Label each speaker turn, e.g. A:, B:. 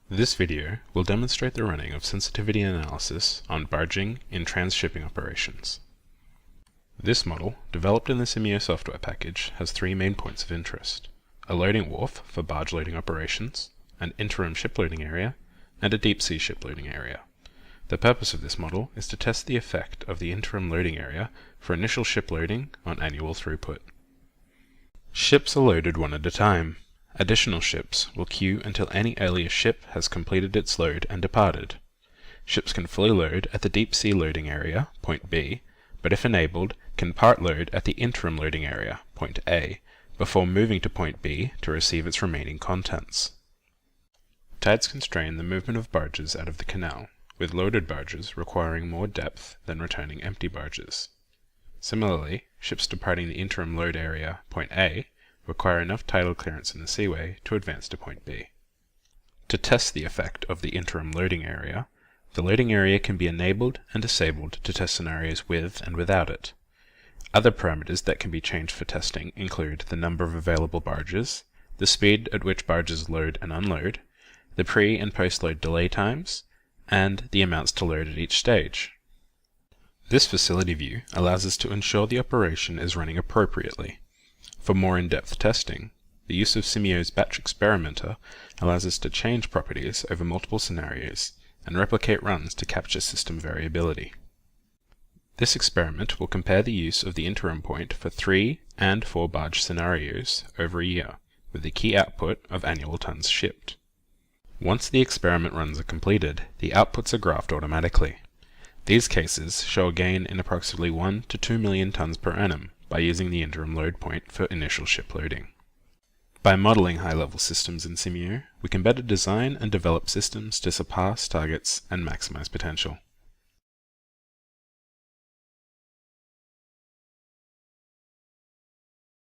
A: This video will demonstrate the running of sensitivity analysis on barging in transshipping operations. This model, developed in the Simio Software Package, has three main points of interest: a loading wharf for barge loading operations, an interim ship loading area, and a deep sea ship loading area. The purpose of this model is to test the effect of the interim loading area for initial ship loading on annual throughput. Ships are loaded one at a time. Additional ships will queue until any earlier ship has completed its load and departed. Ships can fully load at the deep sea loading area, point B, but if enabled, can part load at the interim loading area, point A, before moving to point B to receive its remaining contents. Tides constrain the movement of barges out of the canal, with loaded barges requiring more depth than returning empty barges. Similarly, ships departing the interim load area, point A, require enough tidal clearance in the seaway to advance to point B. To test the effect of the interim loading area, the loading area can be enabled and disabled to test scenarios with and without it. Other parameters that can be changed for testing include the number of available barges, the speed at which barges load and unload, the pre- and post-load delay times, and the amounts to load at each stage. This facility view allows us to ensure the operation is running appropriately. For more in-depth testing, the use of Simio's batch experimenter allows us to change properties over multiple scenarios and replicate runs to capture system variability. This experiment will compare the use of the interim point for 3 and 4 barge scenarios over a year, with the key output of annual tons shipped. Once the experiment runs are completed, the outputs are graphed automatically. These cases show a gain in approximately 1 to 2 million tons per annum by using the interim load point for initial ship loading. By modeling high-level systems in Simio, we can better design and develop systems to surpass targets and maximize potential.